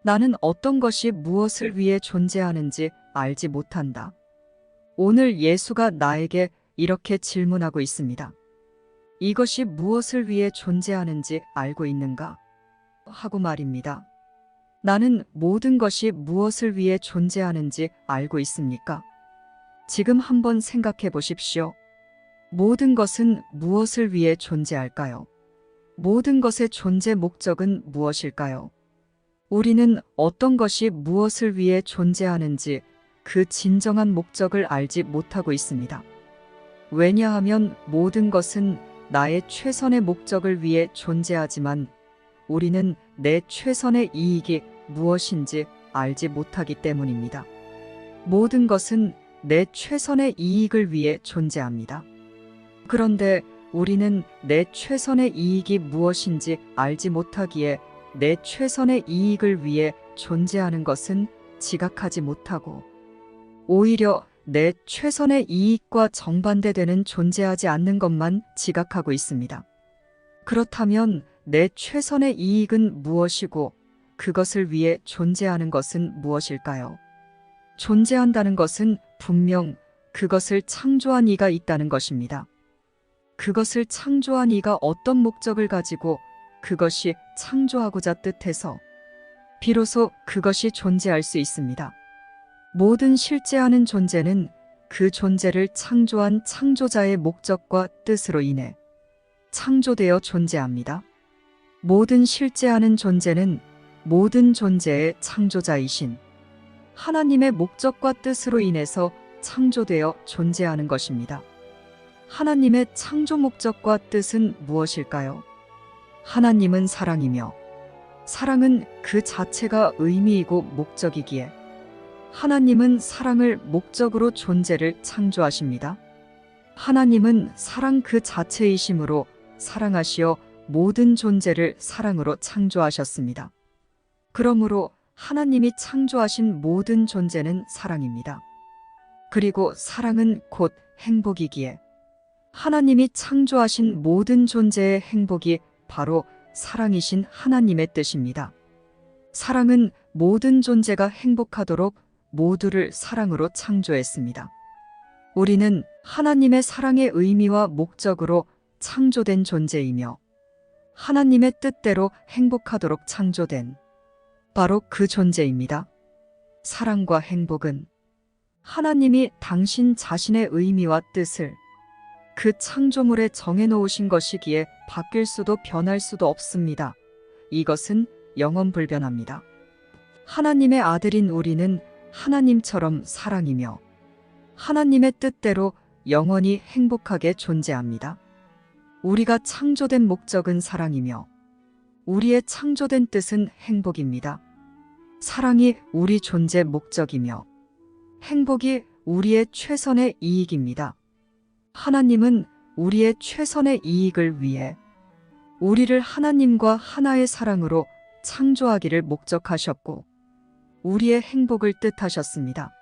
나는 어떤 것이 무엇을 위해 존재하는지 알지 못한다. 오늘 예수가 나에게 이렇게 질문하고 있습니다. 이것이 무엇을 위해 존재하는지 알고 있는가? 하고 말입니다. 나는 모든 것이 무엇을 위해 존재하는지 알고 있습니까? 지금 한번 생각해 보십시오. 모든 것은 무엇을 위해 존재할까요? 모든 것의 존재 목적은 무엇일까요? 우리는 어떤 것이 무엇을 위해 존재하는지 그 진정한 목적을 알지 못하고 있습니다. 왜냐하면 모든 것은 나의 최선의 목적을 위해 존재하지만 우리는 내 최선의 이익이 무엇인지 알지 못하기 때문입니다. 모든 것은 내 최선의 이익을 위해 존재합니다. 그런데 우리는 내 최선의 이익이 무엇인지 알지 못하기에 내 최선의 이익을 위해 존재하는 것은 지각하지 못하고 오히려 내 최선의 이익과 정반대되는 존재하지 않는 것만 지각하고 있습니다. 그렇다면 내 최선의 이익은 무엇이고 그것을 위해 존재하는 것은 무엇일까요? 존재한다는 것은 분명 그것을 창조한 이가 있다는 것입니다. 그것을 창조한 이가 어떤 목적을 가지고 그것이 창조하고자 뜻해서 비로소 그것이 존재할 수 있습니다. 모든 실제하는 존재는 그 존재를 창조한 창조자의 목적과 뜻으로 인해 창조되어 존재합니다. 모든 실제하는 존재는 모든 존재의 창조자이신 하나님의 목적과 뜻으로 인해서 창조되어 존재하는 것입니다. 하나님의 창조 목적과 뜻은 무엇일까요? 하나님은 사랑이며 사랑은 그 자체가 의미이고 목적이기에 하나님은 사랑을 목적으로 존재를 창조하십니다. 하나님은 사랑 그 자체이심으로 사랑하시어 모든 존재를 사랑으로 창조하셨습니다. 그러므로 하나님이 창조하신 모든 존재는 사랑입니다. 그리고 사랑은 곧 행복이기에 하나님이 창조하신 모든 존재의 행복이 바로 사랑이신 하나님의 뜻입니다. 사랑은 모든 존재가 행복하도록 모두를 사랑으로 창조했습니다. 우리는 하나님의 사랑의 의미와 목적으로 창조된 존재이며 하나님의 뜻대로 행복하도록 창조된 바로 그 존재입니다. 사랑과 행복은 하나님이 당신 자신의 의미와 뜻을 그 창조물에 정해놓으신 것이기에 바뀔 수도 변할 수도 없습니다. 이것은 영원불변합니다. 하나님의 아들인 우리는 하나님처럼 사랑이며 하나님의 뜻대로 영원히 행복하게 존재합니다. 우리가 창조된 목적은 사랑이며 우리의 창조된 뜻은 행복입니다. 사랑이 우리 존재 목적이며 행복이 우리의 최선의 이익입니다. 하나님은 우리의 최선의 이익을 위해 우리를 하나님과 하나의 사랑으로 창조하기를 목적하셨고 우리의 행복을 뜻하셨습니다.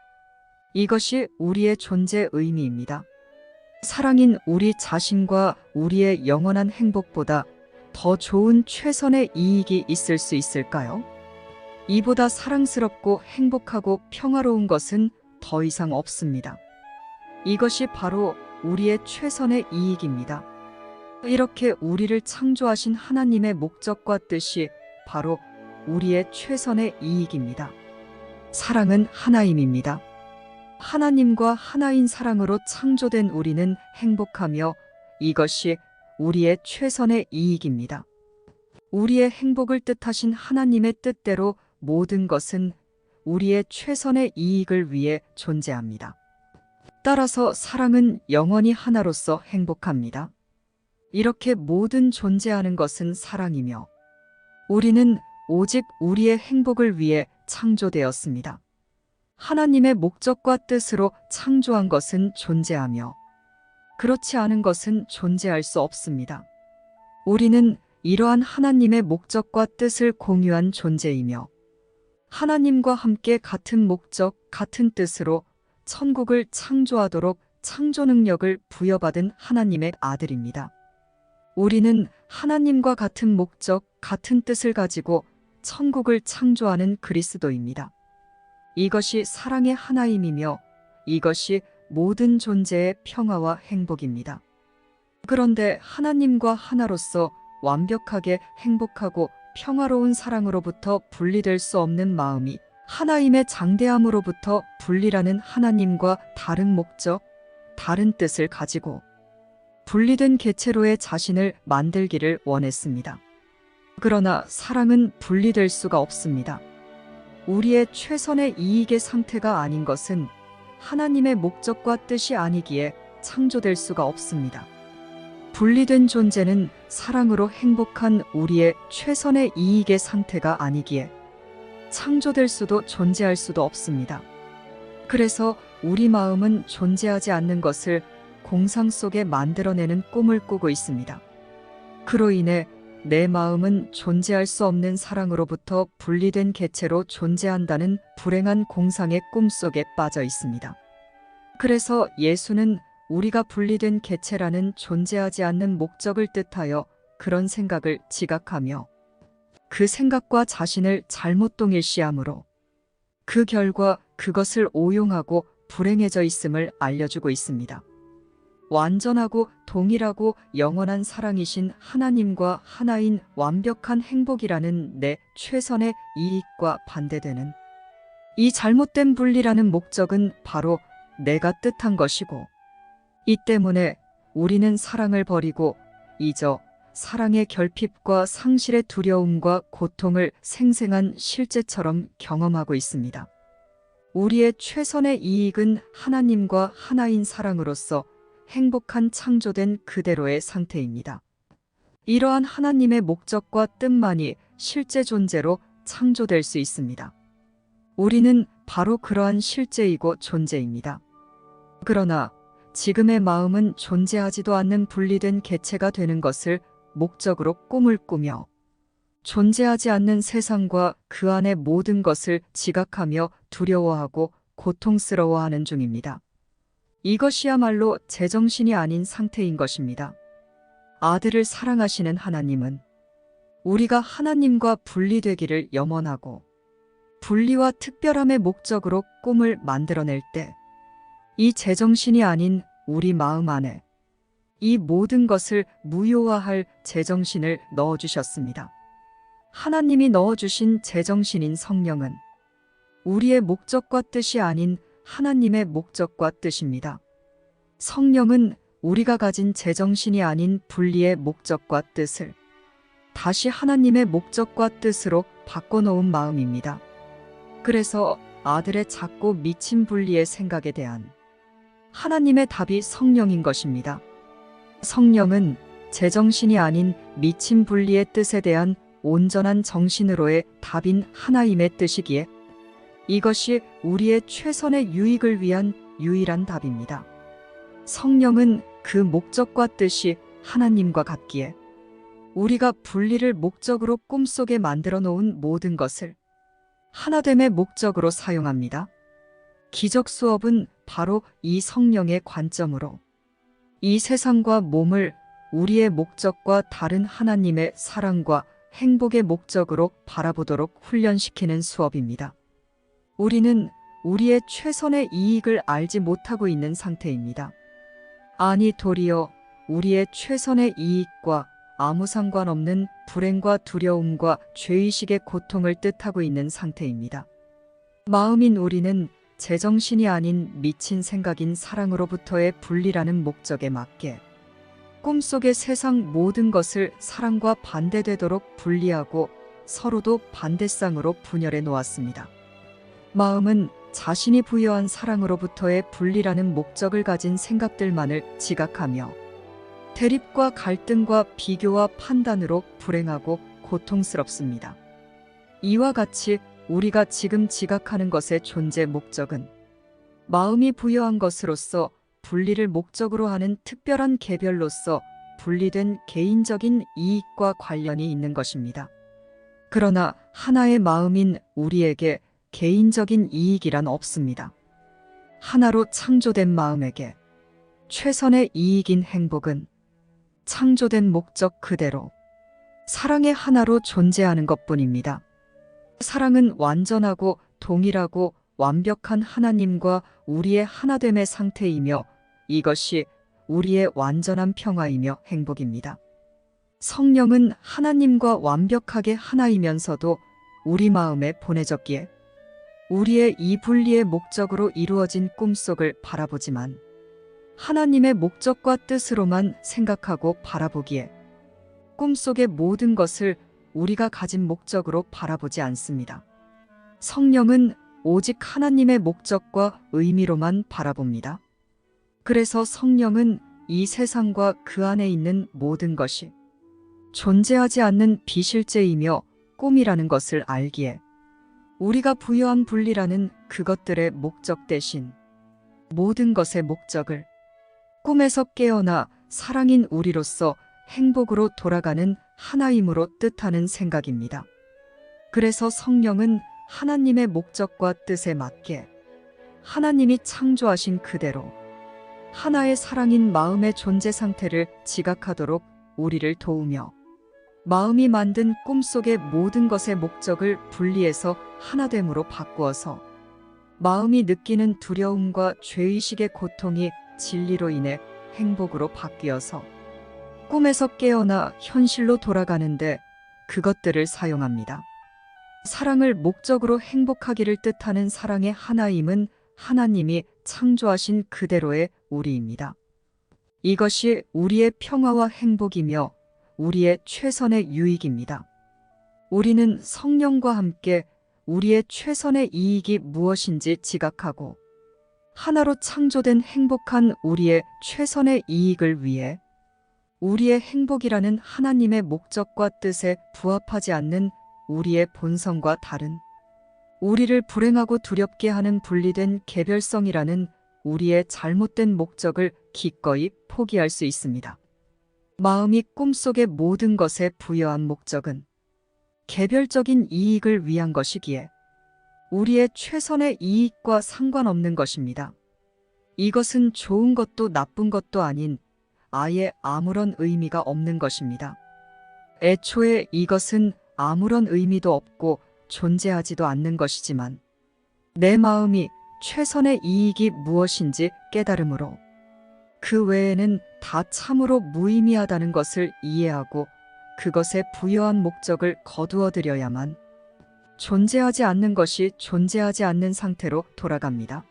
이것이 우리의 존재 의미입니다. 사랑인 우리 자신과 우리의 영원한 행복보다 더 좋은 최선의 이익이 있을 수 있을까요? 이보다 사랑스럽고 행복하고 평화로운 것은 더 이상 없습니다. 이것이 바로 우리의 최선의 이익입니다. 이렇게 우리를 창조하신 하나님의 목적과 뜻이 바로 우리의 최선의 이익입니다. 사랑은 하나임입니다. 하나님과 하나인 사랑으로 창조된 우리는 행복하며 이것이 우리의 최선의 이익입니다. 우리의 행복을 뜻하신 하나님의 뜻대로 모든 것은 우리의 최선의 이익을 위해 존재합니다. 따라서 사랑은 영원히 하나로서 행복합니다. 이렇게 모든 존재하는 것은 사랑이며 우리는 오직 우리의 행복을 위해 창조되었습니다. 하나님의 목적과 뜻으로 창조한 것은 존재하며 그렇지 않은 것은 존재할 수 없습니다. 우리는 이러한 하나님의 목적과 뜻을 공유한 존재이며 하나님과 함께 같은 목적, 같은 뜻으로 천국을 창조하도록 창조 능력을 부여받은 하나님의 아들입니다. 우리는 하나님과 같은 목적, 같은 뜻을 가지고 천국을 창조하는 그리스도입니다. 이것이 사랑의 하나임이며 이것이 모든 존재의 평화와 행복입니다. 그런데 하나님과 하나로서 완벽하게 행복하고 평화로운 사랑으로부터 분리될 수 없는 마음이 하나임의 장대함으로부터 분리라는 하나님과 다른 목적, 다른 뜻을 가지고 분리된 개체로의 자신을 만들기를 원했습니다. 그러나 사랑은 분리될 수가 없습니다. 우리의 최선의 이익의 상태가 아닌 것은 하나님의 목적과 뜻이 아니기에 창조될 수가 없습니다. 분리된 존재는 사랑으로 행복한 우리의 최선의 이익의 상태가 아니기에 창조될 수도 존재할 수도 없습니다. 그래서 우리 마음은 존재하지 않는 것을 공상 속에 만들어내는 꿈을 꾸고 있습니다. 그로 인해 내 마음은 존재할 수 없는 사랑으로부터 분리된 개체로 존재한다는 불행한 공상의 꿈 속에 빠져 있습니다. 그래서 예수는 우리가 분리된 개체라는 존재하지 않는 목적을 뜻하여 그런 생각을 지각하며 그 생각과 자신을 잘못 동일시하므로 그 결과 그것을 오용하고 불행해져 있음을 알려주고 있습니다. 완전하고 동일하고 영원한 사랑이신 하나님과 하나인 완벽한 행복이라는 내 최선의 이익과 반대되는 이 잘못된 분리라는 목적은 바로 내가 뜻한 것이고 이 때문에 우리는 사랑을 버리고 잊어 사랑의 결핍과 상실의 두려움과 고통을 생생한 실제처럼 경험하고 있습니다. 우리의 최선의 이익은 하나님과 하나인 사랑으로서 행복한 창조된 그대로의 상태입니다. 이러한 하나님의 목적과 뜻만이 실제 존재로 창조될 수 있습니다. 우리는 바로 그러한 실제이고 존재입니다. 그러나 지금의 마음은 존재하지도 않는 분리된 개체가 되는 것을 목적으로 꿈을 꾸며 존재하지 않는 세상과 그 안의 모든 것을 지각하며 두려워하고 고통스러워하는 중입니다. 이것이야말로 제정신이 아닌 상태인 것입니다. 아들을 사랑하시는 하나님은 우리가 하나님과 분리되기를 염원하고 분리와 특별함의 목적으로 꿈을 만들어낼 때 이 제정신이 아닌 우리 마음 안에 이 모든 것을 무효화할 제정신을 넣어주셨습니다. 하나님이 넣어주신 제정신인 성령은 우리의 목적과 뜻이 아닌 하나님의 목적과 뜻입니다. 성령은 우리가 가진 제정신이 아닌 분리의 목적과 뜻을 다시 하나님의 목적과 뜻으로 바꿔놓은 마음입니다. 그래서 아들의 작고 미친 분리의 생각에 대한 하나님의 답이 성령인 것입니다. 성령은 제정신이 아닌 미친 분리의 뜻에 대한 온전한 정신으로의 답인 하나님의 뜻이기에 이것이 우리의 최선의 유익을 위한 유일한 답입니다. 성령은 그 목적과 뜻이 하나님과 같기에 우리가 분리를 목적으로 꿈속에 만들어 놓은 모든 것을 하나됨의 목적으로 사용합니다. 기적 수업은 바로 이 성령의 관점으로 이 세상과 몸을 우리의 목적과 다른 하나님의 사랑과 행복의 목적으로 바라보도록 훈련시키는 수업입니다. 우리는 우리의 최선의 이익을 알지 못하고 있는 상태입니다. 아니 도리어 우리의 최선의 이익과 아무 상관없는 불행과 두려움과 죄의식의 고통을 뜻하고 있는 상태입니다. 마음인 우리는 제정신이 아닌 미친 생각인 사랑으로부터의 분리라는 목적에 맞게 꿈속의 세상 모든 것을 사랑과 반대되도록 분리하고 서로도 반대쌍으로 분열해 놓았습니다. 마음은 자신이 부여한 사랑으로부터의 분리라는 목적을 가진 생각들만을 지각하며 대립과 갈등과 비교와 판단으로 불행하고 고통스럽습니다. 이와 같이 우리가 지금 지각하는 것의 존재 목적은 마음이 부여한 것으로서 분리를 목적으로 하는 특별한 개별로서 분리된 개인적인 이익과 관련이 있는 것입니다. 그러나 하나의 마음인 우리에게 개인적인 이익이란 없습니다. 하나로 창조된 마음에게 최선의 이익인 행복은 창조된 목적 그대로 사랑의 하나로 존재하는 것뿐입니다. 사랑은 완전하고 동일하고 완벽한 하나님과 우리의 하나됨의 상태이며 이것이 우리의 완전한 평화이며 행복입니다. 성령은 하나님과 완벽하게 하나이면서도 우리 마음에 보내졌기에 우리의 이 분리의 목적으로 이루어진 꿈속을 바라보지만 하나님의 목적과 뜻으로만 생각하고 바라보기에 꿈속의 모든 것을 우리가 가진 목적으로 바라보지 않습니다. 성령은 오직 하나님의 목적과 의미로만 바라봅니다. 그래서 성령은 이 세상과 그 안에 있는 모든 것이 존재하지 않는 비실제이며 꿈이라는 것을 알기에 우리가 부여한 분리라는 그것들의 목적 대신 모든 것의 목적을 꿈에서 깨어나 사랑인 우리로서 행복으로 돌아가는 하나임으로 뜻하는 생각입니다. 그래서 성령은 하나님의 목적과 뜻에 맞게 하나님이 창조하신 그대로 하나의 사랑인 마음의 존재 상태를 지각하도록 우리를 도우며 마음이 만든 꿈속의 모든 것의 목적을 분리해서 하나됨으로 바꾸어서 마음이 느끼는 두려움과 죄의식의 고통이 진리로 인해 행복으로 바뀌어서 꿈에서 깨어나 현실로 돌아가는데 그것들을 사용합니다. 사랑을 목적으로 행복하기를 뜻하는 사랑의 하나임은 하나님이 창조하신 그대로의 우리입니다. 이것이 우리의 평화와 행복이며 우리의 최선의 유익입니다. 우리는 성령과 함께 우리의 최선의 이익이 무엇인지 지각하고 하나로 창조된 행복한 우리의 최선의 이익을 위해 우리의 행복이라는 하나님의 목적과 뜻에 부합하지 않는 우리의 본성과 다른 우리를 불행하고 두렵게 하는 분리된 개별성이라는 우리의 잘못된 목적을 기꺼이 포기할 수 있습니다. 마음이 꿈속의 모든 것에 부여한 목적은 개별적인 이익을 위한 것이기에 우리의 최선의 이익과 상관없는 것입니다. 이것은 좋은 것도 나쁜 것도 아닌 아예 아무런 의미가 없는 것입니다. 애초에 이것은 아무런 의미도 없고 존재하지도 않는 것이지만 내 마음이 최선의 이익이 무엇인지 깨달음으로 그 외에는 다 참으로 무의미하다는 것을 이해하고 그것에 부여한 목적을 거두어들여야만 존재하지 않는 것이 존재하지 않는 상태로 돌아갑니다.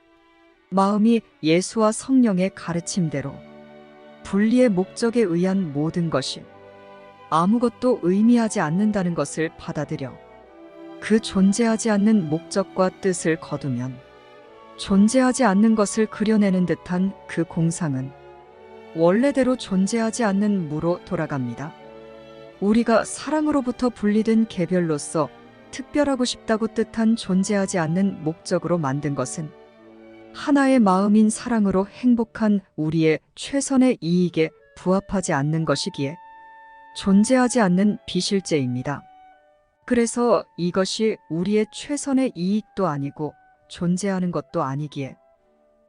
마음이 예수와 성령의 가르침대로 분리의 목적에 의한 모든 것이 아무것도 의미하지 않는다는 것을 받아들여 그 존재하지 않는 목적과 뜻을 거두면 존재하지 않는 것을 그려내는 듯한 그 공상은 원래대로 존재하지 않는 무로 돌아갑니다. 우리가 사랑으로부터 분리된 개별로서 특별하고 싶다고 뜻한 존재하지 않는 목적으로 만든 것은 하나의 마음인 사랑으로 행복한 우리의 최선의 이익에 부합하지 않는 것이기에 존재하지 않는 비실제입니다. 그래서 이것이 우리의 최선의 이익도 아니고 존재하는 것도 아니기에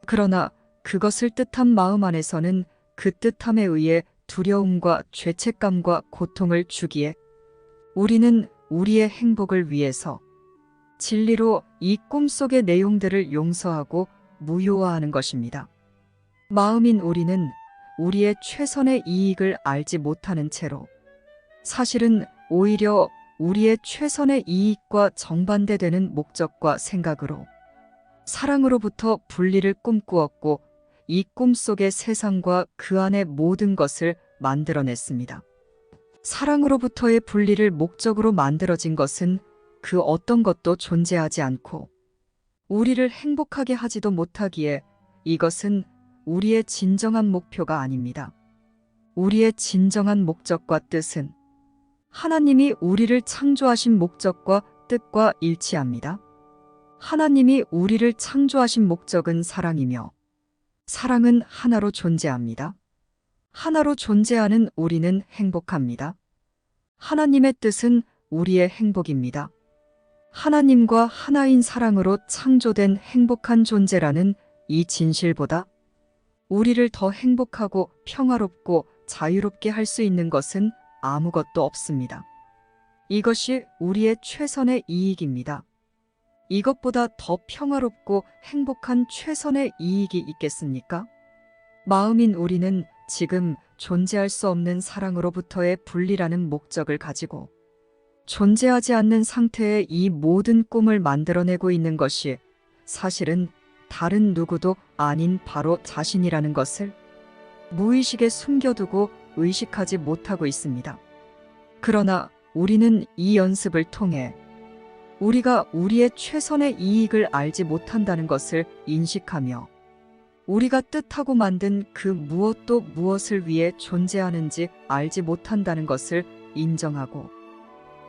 그러나 그것을 뜻한 마음 안에서는 그 뜻함에 의해 두려움과 죄책감과 고통을 주기에 우리는 우리의 행복을 위해서 진리로 이 꿈속의 내용들을 용서하고 무효화하는 것입니다. 마음인 우리는 우리의 최선의 이익을 알지 못하는 채로 사실은 오히려 우리의 최선의 이익과 정반대되는 목적과 생각으로 사랑으로부터 분리를 꿈꾸었고 이 꿈속의 세상과 그 안의 모든 것을 만들어냈습니다. 사랑으로부터의 분리를 목적으로 만들어진 것은 그 어떤 것도 존재하지 않고 우리를 행복하게 하지도 못하기에 이것은 우리의 진정한 목표가 아닙니다. 우리의 진정한 목적과 뜻은 하나님이 우리를 창조하신 목적과 뜻과 일치합니다. 하나님이 우리를 창조하신 목적은 사랑이며 사랑은 하나로 존재합니다. 하나로 존재하는 우리는 행복합니다. 하나님의 뜻은 우리의 행복입니다. 하나님과 하나인 사랑으로 창조된 행복한 존재라는 이 진실보다 우리를 더 행복하고 평화롭고 자유롭게 할 수 있는 것은 아무것도 없습니다. 이것이 우리의 최선의 이익입니다. 이것보다 더 평화롭고 행복한 최선의 이익이 있겠습니까? 마음인 우리는 지금 존재할 수 없는 사랑으로부터의 분리라는 목적을 가지고 존재하지 않는 상태의 이 모든 꿈을 만들어내고 있는 것이 사실은 다른 누구도 아닌 바로 자신이라는 것을 무의식에 숨겨두고 의식하지 못하고 있습니다. 그러나 우리는 이 연습을 통해 우리가 우리의 최선의 이익을 알지 못한다는 것을 인식하며 우리가 뜻하고 만든 그 무엇도 무엇을 위해 존재하는지 알지 못한다는 것을 인정하고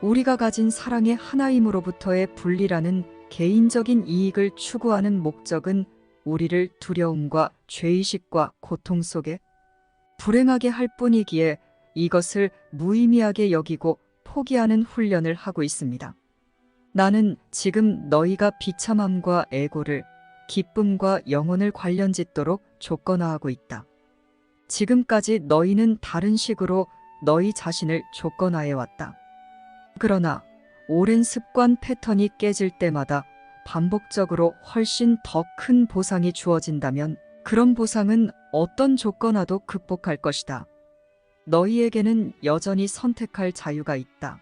우리가 가진 사랑의 하나임으로부터의 분리라는 개인적인 이익을 추구하는 목적은 우리를 두려움과 죄의식과 고통 속에 불행하게 할 뿐이기에 이것을 무의미하게 여기고 포기하는 훈련을 하고 있습니다. 나는 지금 너희가 비참함과 애고를 기쁨과 영혼을 관련짓도록 조건화하고 있다. 지금까지 너희는 다른 식으로 너희 자신을 조건화해왔다. 그러나 오랜 습관 패턴이 깨질 때마다 반복적으로 훨씬 더 큰 보상이 주어진다면 그런 보상은 어떤 조건화도 극복할 것이다. 너희에게는 여전히 선택할 자유가 있다.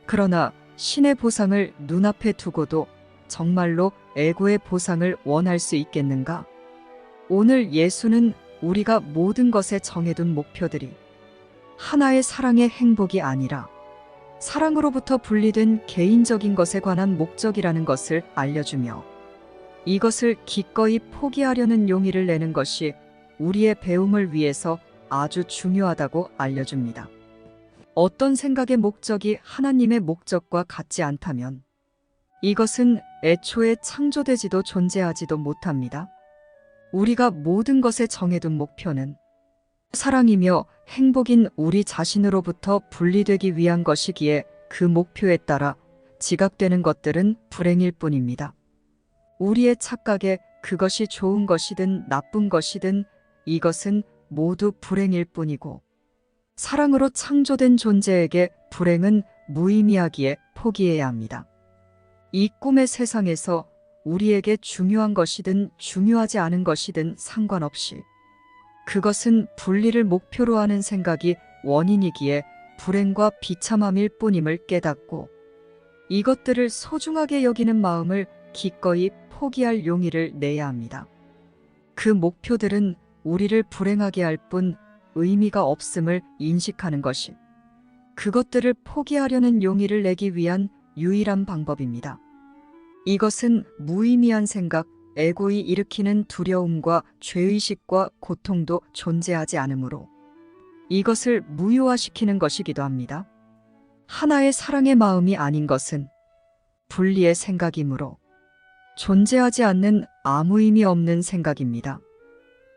그러나 신의 보상을 눈앞에 두고도 정말로 애고의 보상을 원할 수 있겠는가? 오늘 예수는 우리가 모든 것에 정해둔 목표들이 하나의 사랑의 행복이 아니라 사랑으로부터 분리된 개인적인 것에 관한 목적이라는 것을 알려주며 이것을 기꺼이 포기하려는 용의를 내는 것이 우리의 배움을 위해서 아주 중요하다고 알려줍니다. 어떤 생각의 목적이 하나님의 목적과 같지 않다면 이것은 애초에 창조되지도 존재하지도 못합니다. 우리가 모든 것에 정해둔 목표는 사랑이며 행복인 우리 자신으로부터 분리되기 위한 것이기에 그 목표에 따라 지각되는 것들은 불행일 뿐입니다. 우리의 착각에 그것이 좋은 것이든 나쁜 것이든 이것은 모두 불행일 뿐이고 사랑으로 창조된 존재에게 불행은 무의미하기에 포기해야 합니다. 이 꿈의 세상에서 우리에게 중요한 것이든 중요하지 않은 것이든 상관없이 그것은 분리를 목표로 하는 생각이 원인이기에 불행과 비참함일 뿐임을 깨닫고 이것들을 소중하게 여기는 마음을 기꺼이 포기할 용의를 내야 합니다. 그 목표들은 우리를 불행하게 할 뿐 의미가 없음을 인식하는 것이 그것들을 포기하려는 용의를 내기 위한 유일한 방법입니다. 이것은 무의미한 생각, 애고이 일으키는 두려움과 죄의식과 고통도 존재하지 않으므로 이것을 무효화시키는 것이기도 합니다. 하나의 사랑의 마음이 아닌 것은 분리의 생각이므로 존재하지 않는 아무 의미 없는 생각입니다.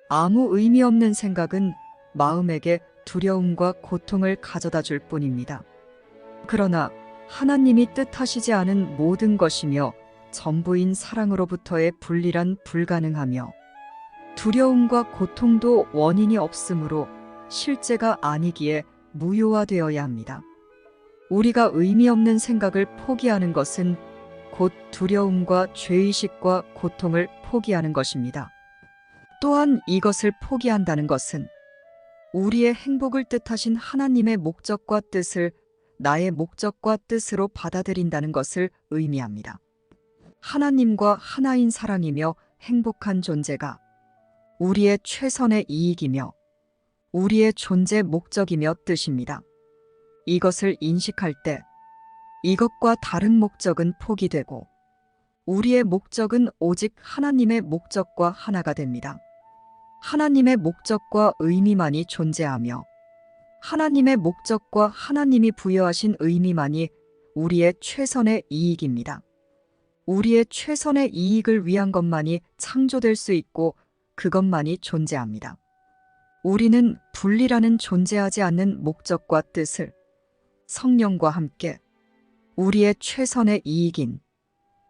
아무 의미 없는 생각은 마음에게 두려움과 고통을 가져다 줄 뿐입니다. 그러나 하나님이 뜻하시지 않은 모든 것이며 전부인 사랑으로부터의 분리란 불가능하며 두려움과 고통도 원인이 없으므로 실제가 아니기에 무효화되어야 합니다. 우리가 의미 없는 생각을 포기하는 것은 곧 두려움과 죄의식과 고통을 포기하는 것입니다. 또한 이것을 포기한다는 것은 우리의 행복을 뜻하신 하나님의 목적과 뜻을 나의 목적과 뜻으로 받아들인다는 것을 의미합니다. 하나님과 하나인 사랑이며 행복한 존재가 우리의 최선의 이익이며 우리의 존재 목적이며 뜻입니다. 이것을 인식할 때 이것과 다른 목적은 포기되고 우리의 목적은 오직 하나님의 목적과 하나가 됩니다. 하나님의 목적과 의미만이 존재하며 하나님의 목적과 하나님이 부여하신 의미만이 우리의 최선의 이익입니다. 우리의 최선의 이익을 위한 것만이 창조될 수 있고 그것만이 존재합니다. 우리는 분리라는 존재하지 않는 목적과 뜻을 성령과 함께 우리의 최선의 이익인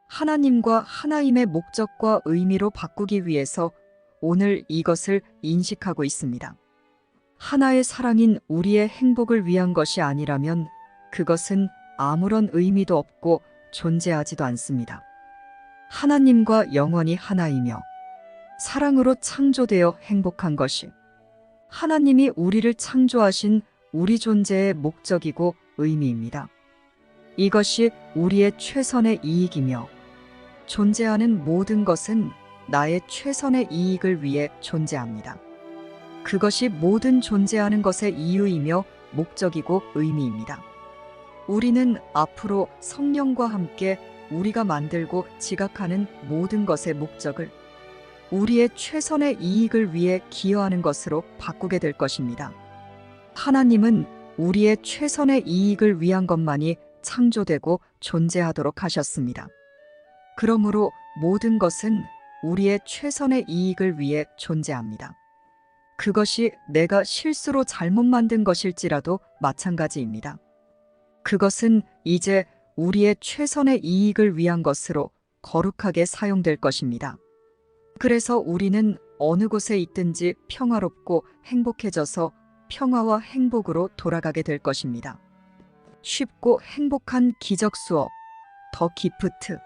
하나님과 하나님의 목적과 의미로 바꾸기 위해서 오늘 이것을 인식하고 있습니다. 하나의 사랑인 우리의 행복을 위한 것이 아니라면 그것은 아무런 의미도 없고 존재하지도 않습니다. 하나님과 영원히 하나이며 사랑으로 창조되어 행복한 것이 하나님이 우리를 창조하신 우리 존재의 목적이고 의미입니다. 이것이 우리의 최선의 이익이며 존재하는 모든 것은 나의 최선의 이익을 위해 존재합니다. 그것이 모든 존재하는 것의 이유이며 목적이고 의미입니다. 우리는 앞으로 성령과 함께 우리가 만들고 지각하는 모든 것의 목적을 우리의 최선의 이익을 위해 기여하는 것으로 바꾸게 될 것입니다. 하나님은 우리의 최선의 이익을 위한 것만이 창조되고 존재하도록 하셨습니다. 그러므로 모든 것은 우리의 최선의 이익을 위해 존재합니다. 그것이 내가 실수로 잘못 만든 것일지라도 마찬가지입니다. 그것은 이제 우리의 최선의 이익을 위한 것으로 거룩하게 사용될 것입니다. 그래서 우리는 어느 곳에 있든지 평화롭고 행복해져서 평화와 행복으로 돌아가게 될 것입니다. 쉽고 행복한 기적 수업, 더 기프트.